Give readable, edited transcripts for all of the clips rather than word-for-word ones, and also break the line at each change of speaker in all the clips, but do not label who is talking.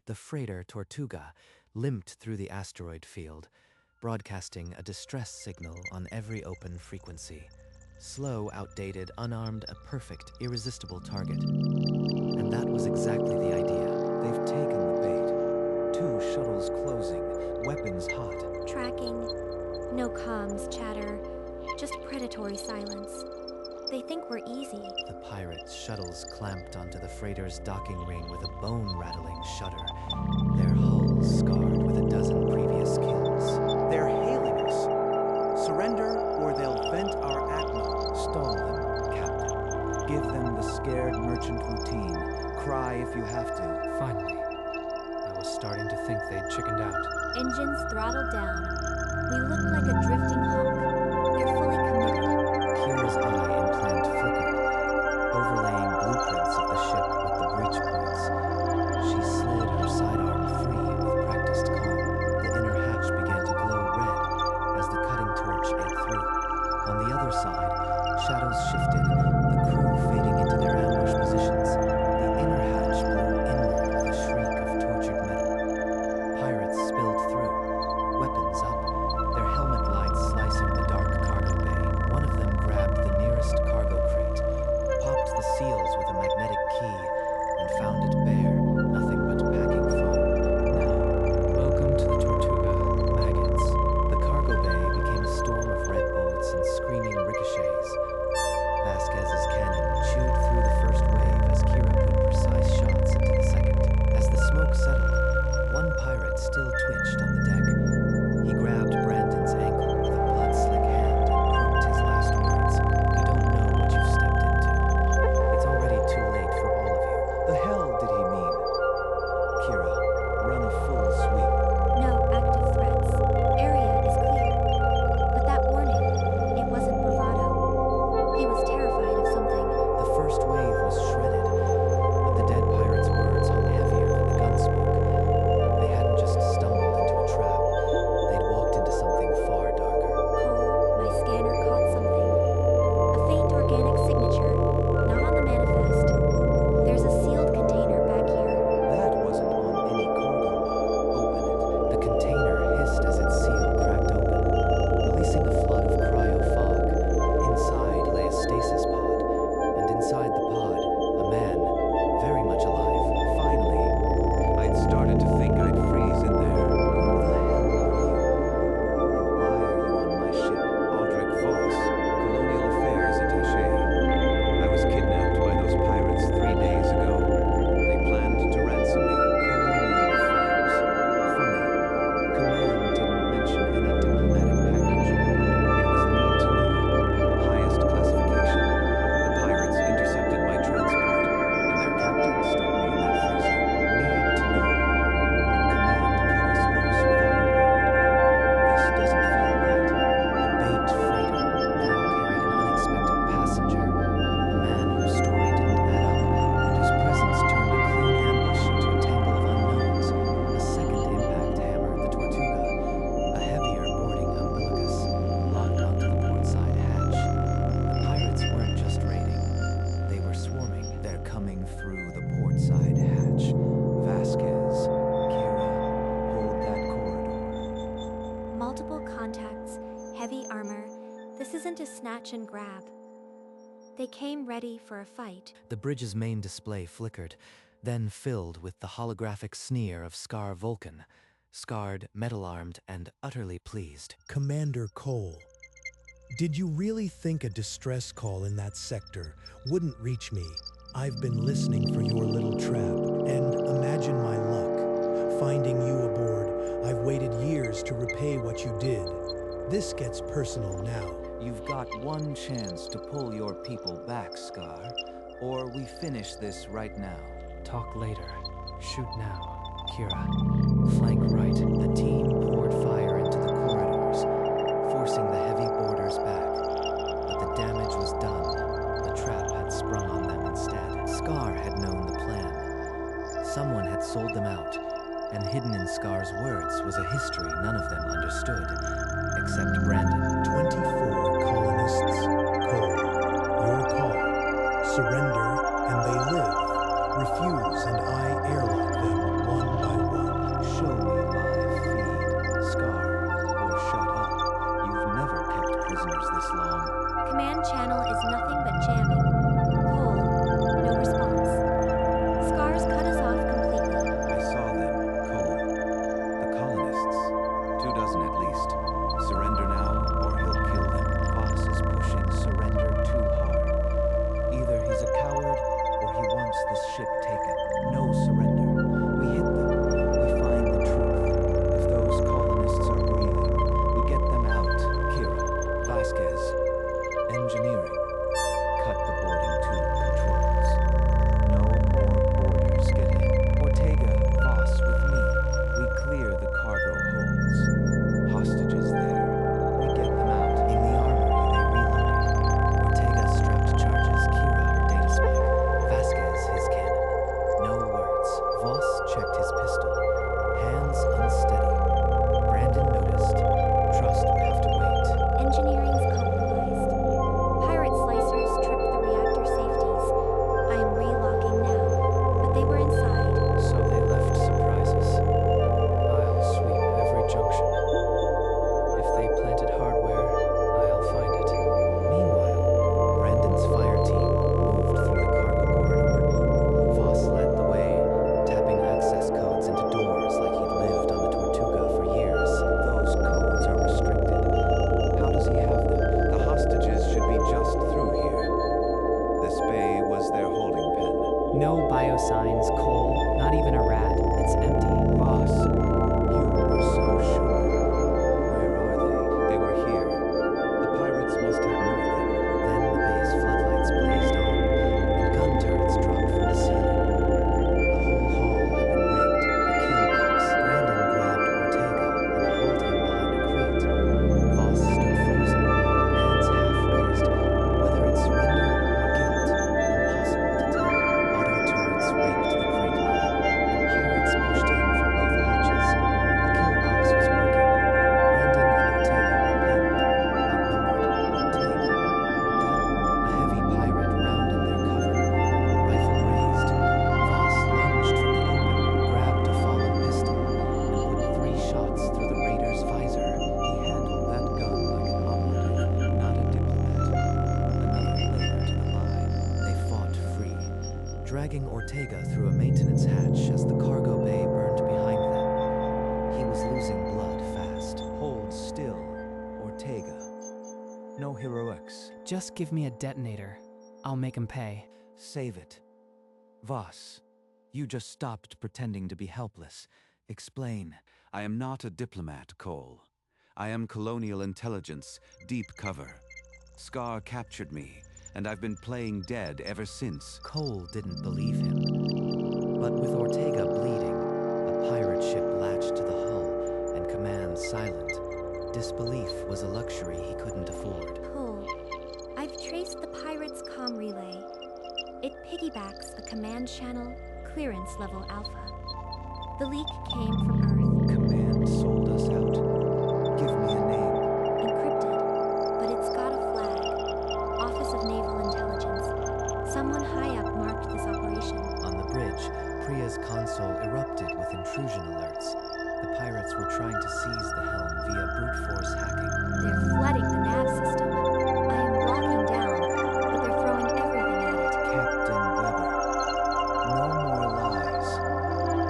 the freighter Tortuga limped through the asteroid field, broadcasting a distress signal on every open frequency. Slow, outdated, unarmed, a perfect, irresistible target. And that was exactly the idea. They've taken the bait. 2 shuttles closing, weapons hot.
Tracking. No comms, chatter. Just predatory silence. They think we're easy.
The pirates' shuttles clamped onto the freighter's docking ring with a bone-rattling shudder, their hulls scarred with a dozen previous kills.
They're hailing us. Surrender or they'll vent our atmo.
Stall them, Captain. Give them the scared merchant routine. Cry if you have to.
Finally. I was starting to think they'd chickened out.
Engines throttled down. We looked like a drifting hunk. They're fully committed.
Kira's eye implant flickered, overlaying blueprints of the ship with the breach points. She slid her sidearm free with practiced calm. The inner hatch began to glow red as the cutting torch ate through. On the other side, shadows shifted, the crew fading into their ambush positions. The inner hatch blew inward with a shriek of tortured metal. Pirates spilled through, weapons up, their helmet lights slicing the dark cargo bay. One of them grabbed the nearest cargo crate, popped the seals with a magnetic key, and found it bare, nothing but packing foam. Now,
Welcome to the Tortuga,
maggots. The cargo bay became a storm of red bolts and screaming ricochets. Vasquez's cannon chewed through the first wave as Kira put precise shots into the second. As the smoke settled, one pirate still twitched on the deck. He grabbed Brandon's ankle with a blood-slick hand and croaked his last words. You don't know what you've stepped into. It's already too late for all of you.
The hell did he mean? Kira, run a full sweep.
No active threats. Area is clear. But that warning, it wasn't bravado. He was terrified of something.
The first wave was shredded, but the dead pirate's words hung heavier than the gun smoke. They hadn't just stumbled into a trap. They'd walked into something far darker.
Cole, my scanner caught something. A faint organic signature, not on the manifest. There's a sealed container back here.
That wasn't on any cargo. Open it.
The container hissed as its seal cracked open, releasing a flood of cryo fog. Inside lay a stasis pod, and inside the pod, a man, very much alive.
Finally, I'd started to think I'd freeze in there. Who the hell are you? And why are you on my ship?
Aldrich Voss, Colonial Affairs Attaché. I was kidnapped by those pirates 3 days ago. They planned to ransom me.
Colonial Affairs. Funny. Command didn't mention any diplomatic package.
It was need to know. Highest classification. The pirates intercepted my transport, and their captain stuck me in that freezer.
Need to know. And command cut us loose without a word. This doesn't feel right.
The baked freighter now carried an unexpected passenger, a man whose story didn't add up, and whose presence turned a clean ambush into a tangle of unknowns. A second impact hammered the Tortuga, a heavier boarding umbilicus, locked onto the portside hatch. The pirates weren't just raiding, they were swarming.
They're coming through the portside hatch. Vasquez, Kira, hold that corridor.
Multiple contacts, heavy armor. This isn't a snatch and grab. They came ready for a fight.
The bridge's main display flickered, then filled with the holographic sneer of Scar Vulcan, scarred, metal-armed, and utterly pleased.
Commander Cole, did you really think a distress call in that sector wouldn't reach me? I've been listening for your little trap, and imagine my luck. Finding you aboard, I've waited years to repay what you did. This gets personal now.
You've got one chance to pull your people back, Scar, or we finish this right now.
Talk later. Shoot now.
Kira, flank right. The team poured fire into the corridors, forcing the heavy boarders back. But the damage was done. The trap had sprung on them instead. Scar had known the plan. Someone had sold them out, and hidden in Scar's words was a history none of them understood, except Brandon.
24 colonists. Cole, your call. Surrender and they live. Refuse and I airlock them one by one.
Ortega through a maintenance hatch as the cargo bay burned behind them. He was losing blood fast.
Hold still, Ortega. No heroics.
Just give me a detonator. I'll make him pay.
Save it. Voss, you just stopped pretending to be helpless. Explain.
I am not a diplomat, Cole. I am colonial intelligence, deep cover. Scar captured me, and I've been playing dead ever since.
Cole didn't believe him. But with Ortega bleeding, a pirate ship latched to the hull, and command silent, disbelief was a luxury he couldn't afford.
Cole, I've traced the pirate's comm relay. It piggybacks a command channel, clearance level alpha. The leak came from Earth.
Command sold us out. Give me a name.
Encrypted, but it's got a flag. Office of Naval Intelligence. Someone high up marked this operation.
On the bridge, Priya's console erupted with intrusion alerts. The pirates were trying to seize the helm via brute force hacking.
They're flooding the nav system. I am locking down, but they're throwing everything at it.
Captain Weber. No more lies.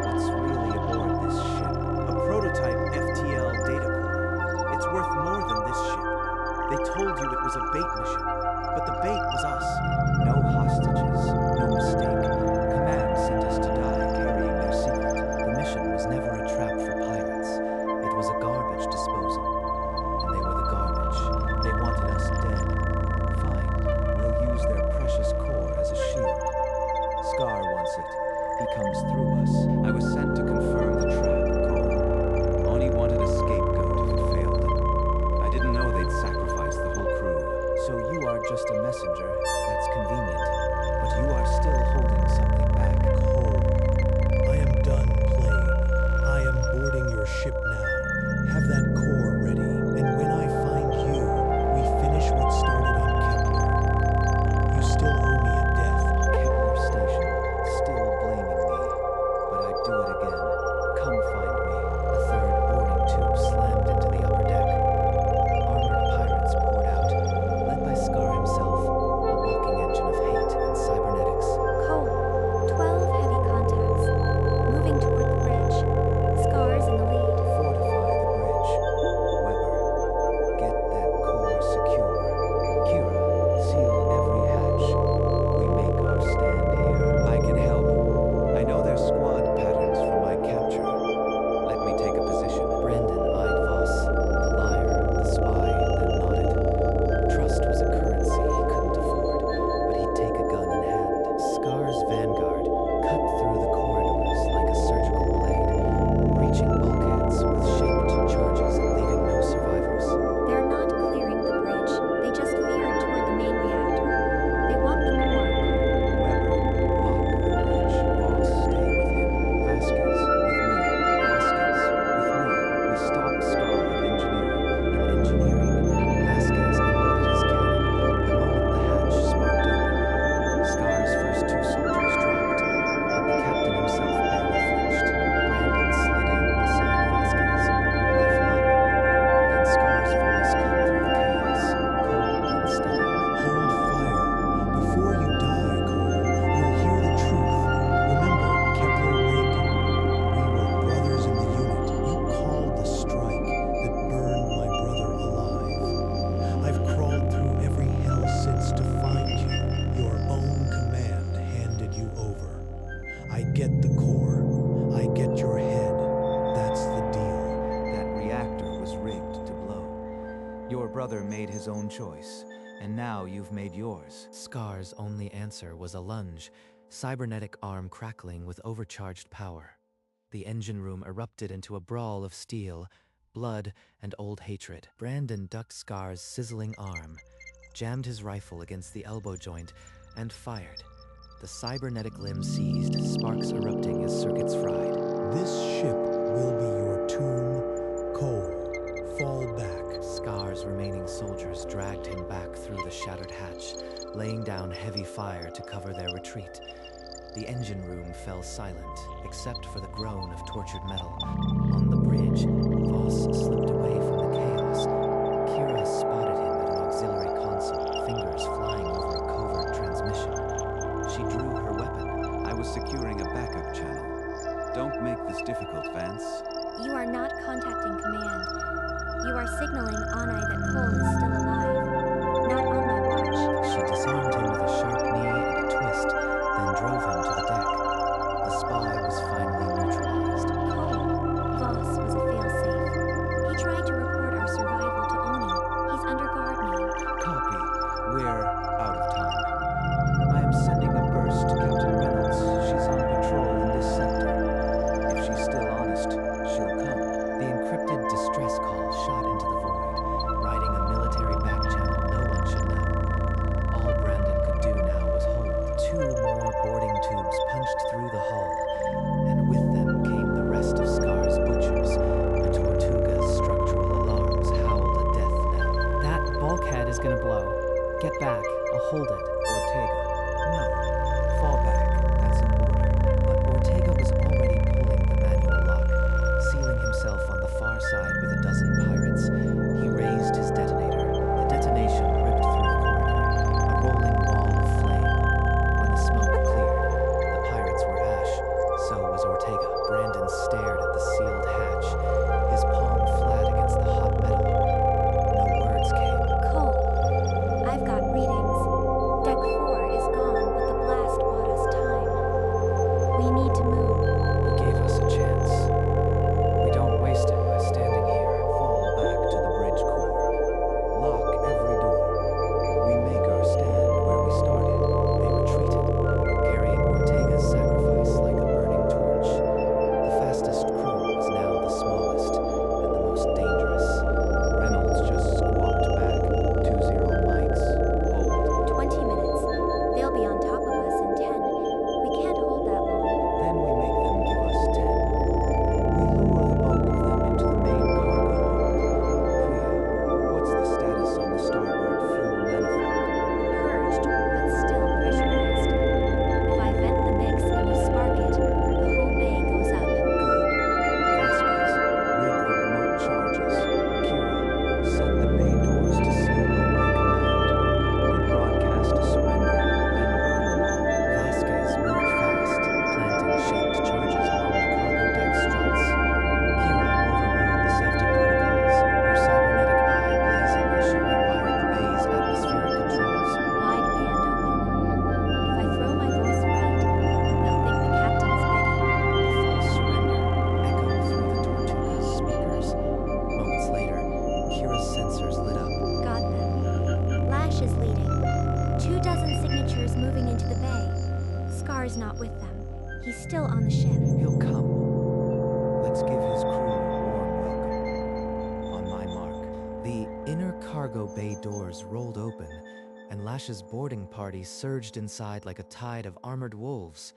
What's really aboard this ship?
A prototype FTL data core. It's worth more than this ship. They told you it was a bait mission, but the bait was us.
No hostages. No mistake. Command sent us to die carrying their secret.
The mission was never a trap for pirates. It was a garbage disposal. And they were the garbage.
They wanted us dead. Fine. We'll use their precious core as a shield. Scar wants it. He comes through us. I was sent to confirm the trap, Cole. Oni wanted a scapegoat if it failed. I didn't know they'd sacrifice the whole crew.
So you are just a messenger.
That's convenient. But you are still holding something back.
Cole, I am done playing. I am boarding your ship now. Have that core ready, and when I find you, we finish what started on Kepler. You still owe me a death.
Kepler Station, still blaming me. But I'd do it again. Come find me.
A third boarding tube slammed into the upper deck. Armored pirates poured out, led by Scar himself, a walking engine of hate and cybernetics.
Cole, 12 heavy contacts. Moving toward the bridge. Scars in the lead.
Fortify the bridge. Weber, get that core secure. Kira, seal every hatch. We make our stand here. I can help. I know their squad patterns from my capture. Let me take a position.
Brandon eyed Voss, the liar, the spy, then nodded. Trust was a currency he couldn't afford, but he'd take a gun in hand. Scar's vanguard cut through the corridors like a surgical blade, breaching bulkheads with shaped charges and leaving no survivors.
They're not clearing the bridge. They just veered toward the main reactor. They want the core.
Weber, lock the bridge. Voss, stay with him. Vasquez, with me. Vasquez, with me. We stop Scar at engineering.
In engineering, Vasquez unloaded his cannon the moment the hatch sparked open. Scar's first two soldiers dropped, but the captain himself barely flinched. Brandon slid in beside Vasquez, rifle up. Then Scar's voice cut through the chaos, cold and steady.
Hold fire. Before you die, Cole, you'll hear the truth. Remember Kepler Rig? We were brothers in the unit. You called the strike that burned my brother alive. I've crawled through every hell since to find you. Your own command handed you over. I get the core. I get your head. That's the deal.
That reactor was rigged to blow. Your brother made his own choice, and now you've made yours.
Scar's only answer was a lunge, cybernetic arm crackling with overcharged power. The engine room erupted into a brawl of steel, blood, and old hatred. Brandon ducked Scar's sizzling arm, jammed his rifle against the elbow joint, and fired. The cybernetic limb seized, sparks erupting as circuits fried.
This ship will be your tomb. Cole, fall back.
Scar's remaining soldiers dragged him back through the shattered hatch, laying down heavy fire to cover their retreat. The engine room fell silent, except for the groan of tortured metal. On the bridge, Voss slipped away from the chaos. Kira spotted him at an auxiliary console, fingers flying over a covert transmission. She drew her weapon.
I was secure
are not contacting command. You are signaling Anai that Cole is still alive. Not on my watch.
She disarmed him with a sharp knee and a twist, then drove him to the deck. The spy was finally neutralized.
Cole. Voss was a failsafe. He tried to report our survival to Oni. He's under guard now.
Copy. We're out of time. I am sending a burst to Captain Reynolds. She's on patrol in this sector. If she's still honest, she'll come. The encrypted distress call shot into the void, riding a military back channel no one should know. All Brandon could do now was hold. 2 more boarding tubes punched through the hull, and with them came the rest of Scar's butchers. The Tortuga's structural alarms howled a death knell.
That bulkhead is gonna blow. Get back. I'll hold it.
Ortega. No. Fall back. That's an order. But Ortega was already pulling the manual lock, sealing himself on the far side with a dozen pirates. He raised his detonator. The detonation ripped through the corridor, a rolling wall of flame. When the smoke cleared, the pirates were ash. So was Ortega. Brandon stared at the sealed hatch, his palm flat against the hot metal. No words came.
Cole. I've got readings. Deck 4 is gone, but the blast bought us time. We need to move.
He gave us a chance. We don't waste it by standing here.
Fall back to the bridge core. Lock every door. We make our stand where we started. They retreated, carrying Ortega's sacrifice like a burning torch. The fastest crew was now the smallest and the most dangerous. Reynolds just squawked back. 20 mics. Hold.
20 minutes. They'll be on top of us in 10. We can't hold that long.
Then we make them give us 10. We lure the bulk of them into the main cargo hold. Priya, what's the status on the starboard fuel manifold?
Purged, but still pressurized. If I vent the mix and you spark it, the whole bay goes up.
Good. Vasquez, rig the remote charges. Kira, set the bay doors to seal on my command. We broadcast a surrender, then burn them all. Vasquez moved fast, planting shaped charges along the cargo deck struts. Kira overrode the safety protocols, her cybernetic eye blazing as she rewired the bay's atmospheric controls.
Wide band open. If I throw my voice right, they'll think the captain is ready.
A false surrender echoed through the Tortuga's speakers. Moments later, Kira's sensors lit up.
Got them. Lash is leading. 24 signatures moving into the bay. Scar's not with them. He's still on the ship.
He'll come. Let's give his crew a warm welcome. On my mark, the inner cargo bay doors rolled open, and Lash's boarding party surged inside like a tide of armored wolves.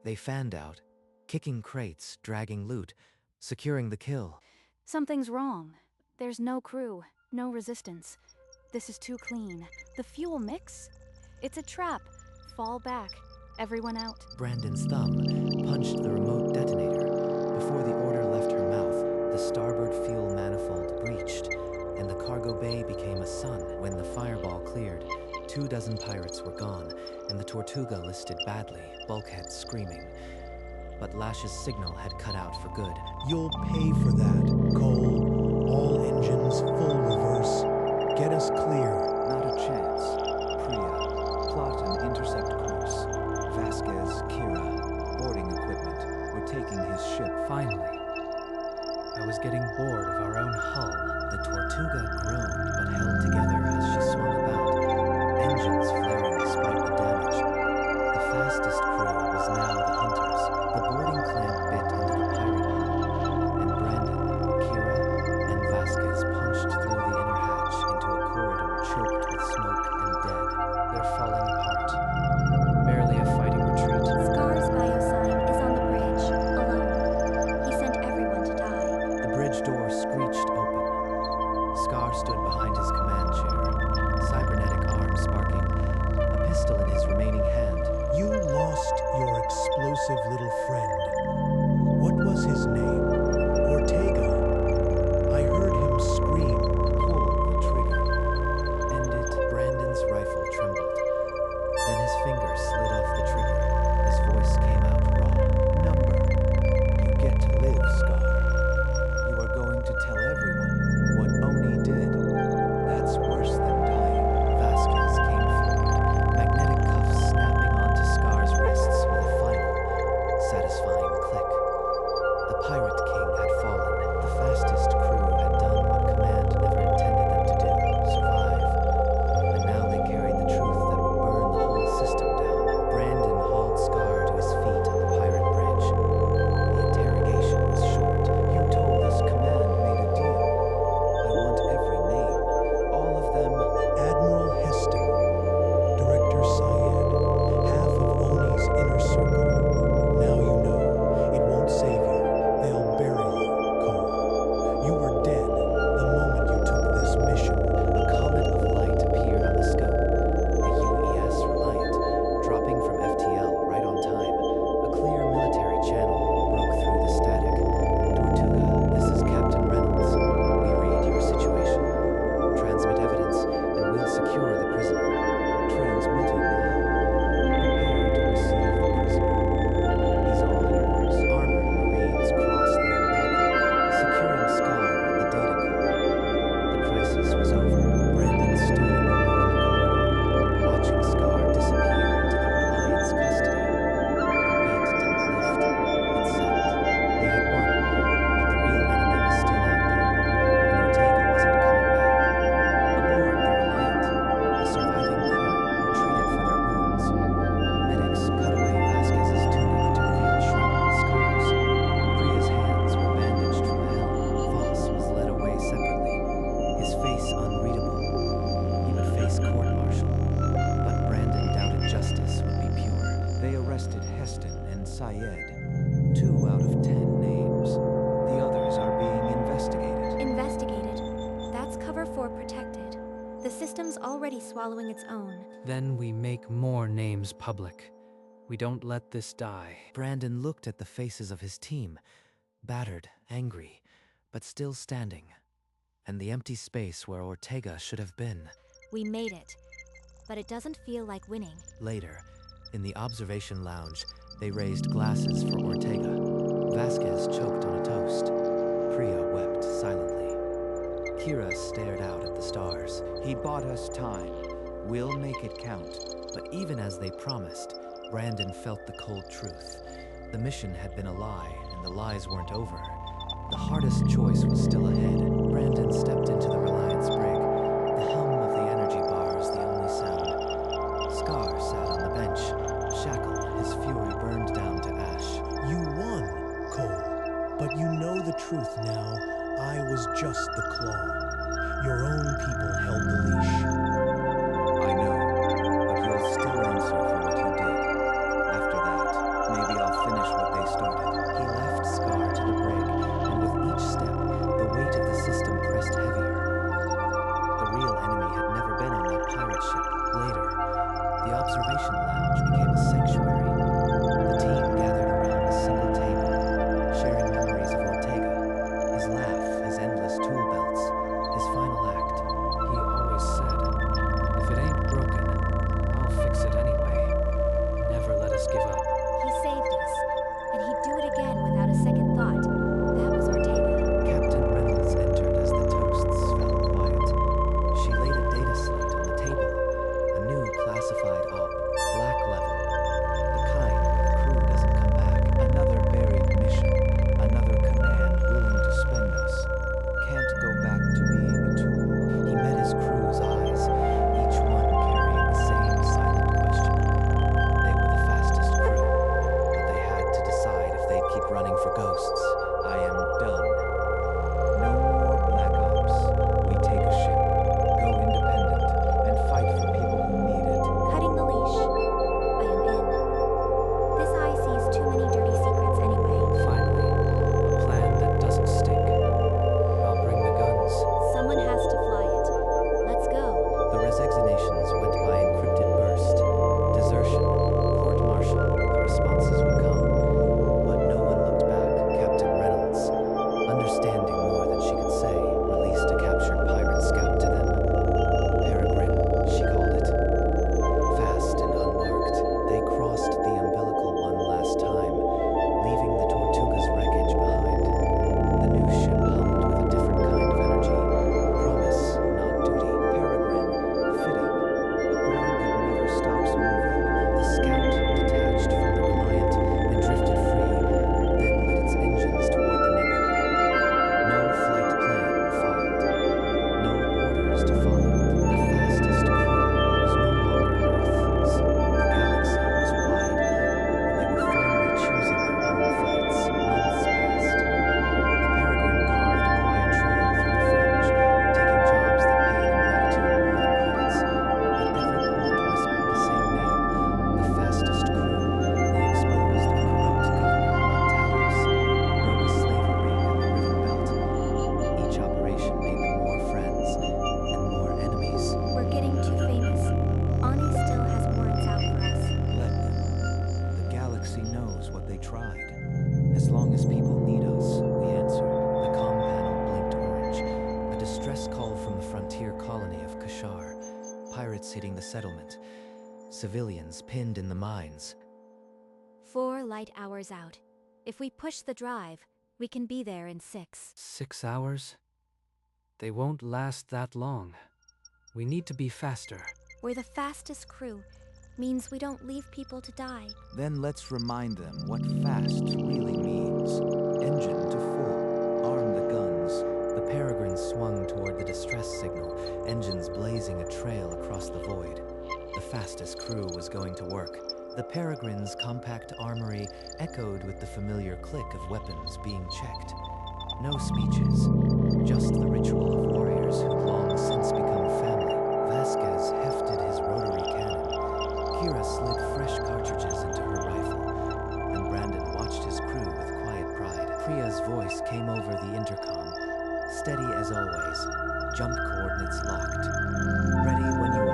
They fanned out, kicking crates, dragging loot, securing the kill.
Something's wrong. There's no crew, no resistance. This is too clean. The fuel mix? It's a trap. Fall back. Everyone out.
Brandon's thumb punched the remote detonator. Before the order left her mouth, the starboard fuel manifold breached, and the cargo bay became a sun. When the fireball cleared, 24 pirates were gone, and the Tortuga listed badly, bulkhead screaming. But Lash's signal had cut out for good.
You'll pay for that, Cole. All engines full reverse. Get us clear.
Not a chance. Priya, plot and intercept course. Vasquez, Kira, boarding equipment. We're taking his ship.
Finally. I was getting bored of our own hull.
The Tortuga groaned but held together as she swung about, engines flaring despite the damage. The fastest crew was now the hunters. The boarding clamp bit into the pirate hull, and Brandon, Kira, and Vasquez punched through the inner hatch into a corridor choked with smoke and dead.
They're falling apart. Barely a fighting retreat.
Scar's biosign is on the bridge, alone. He sent everyone to die.
The bridge door screeched open. Scar stood behind his command chair, cybernetic arm sparking, a pistol in his remaining hand.
You lost your explosive little friend. What was his name? Ortega. I heard him scream.
Pull the trigger. End it. Brandon's rifle trembled. Then his finger slid off the trigger. His voice came out raw. Number. You get to live, Scar.
system's already swallowing its own.
Then we make more names public. We don't let this die.
Brandon looked at the faces of his team, battered, angry, but still standing, and the empty space where Ortega should have been.
We made it, but it doesn't feel like winning.
Later, in the observation lounge, they raised glasses for Ortega. Vasquez choked on a toast. Priya wept silently. Kira stared out at the stars.
He bought us time. We'll make it count.
But even as they promised, Brandon felt the cold truth. The mission had been a lie, and the lies weren't over. The hardest choice was still ahead. Brandon stepped into the Reliance brig. The hum of the energy bar was the only sound. Scar sat on the bench, shackled, his fury burned down to ash.
You won, Cole. But you know the truth now. I was just the claw. Your own people held the leash.
I know, but you'll still answer for what you did. After that, maybe I'll finish what they started.
He left Scar to the brig, and with each step, the weight of the system pressed heavier. The real enemy had never been on that pirate ship. Later, the observation lounge became a sanctuary. The team gathered around a single table, sharing memories of Ortega, his laugh, his endless tool belts, his final act.
He always said, if it ain't broken, I'll fix it anyway. Never let us give up.
He saved us, and he'd do it again without a second thought. That was Ortega.
Captain Reynolds entered as the toasts fell quiet. She laid a data slate on the table, a new classified op, black level, the kind where the crew doesn't come back.
Another buried mission. Another command willing to spend us. Can't go back to being a tool.
He met his crew's eyes, each one carrying the same silent question. They were the fastest crew, but they had to decide if they'd keep running for ghosts.
I am done. No more Black Ops. We take a ship, go independent, and fight for people who need it.
Cutting the leash. I am in. This eye sees too many dirty secrets anyway.
Finally, a plan that doesn't stink. I'll bring the guns.
Someone has to fly it. Let's go.
The resignations went by encrypted burst. Desertion, court-martial, the responses would come. But no one looked back. Captain Reynolds, understanding more than she could say, released a captured pirate scout to them. Peregrine, she called it. Fast and unmarked, they crossed the umbilical one last time, leaving the Tortuga's wreckage behind. The new ship hummed with a different kind of energy. Promise, not duty.
Peregrine, fitting. A bird that never stops moving.
The scout detached from the Reliant and drifted free, then lit its engines toward the nebula. No flight plan filed. No orders to follow. The fastest crew was no longer Earth's. The galaxy was wide, and they were finally choosing their own flights. Months passed. The Peregrine carved a quiet trail through the fringe, taking jobs that paid in gratitude more than credits. But every port whispered the same name. The fastest crew. They exposed a corrupt governor on Talos, broke a slavery in the Riven Belt. Each operation made them more friends and more enemies.
We're getting too famous. Ani still has warrants out for us.
Let them. The galaxy knows what they tried. As long as people need us, we answer.
The comm panel blinked orange. A distress call from the frontier colony of Kashar. Pirates hitting the settlement. Civilians pinned in the mines.
4 light hours out. If we push the drive, we can be there in 6.
6 hours? They won't last that long. We need to be faster.
We're the fastest crew. Means we don't leave people to die.
Then let's remind them what fast really means. Engine to full. Arm the guns.
The Peregrine swung toward the distress signal, engines blazing a trail across the void. The fastest crew was going to work. The Peregrine's compact armory echoed with the familiar click of weapons being checked. No speeches, just the ritual of warriors who'd long since become family. Vasquez hefted his rotary cannon. Kira slid fresh cartridges into her rifle, and Brandon watched his crew with quiet pride. Priya's voice came over the intercom.
Steady as always. Jump coordinates locked. Ready when you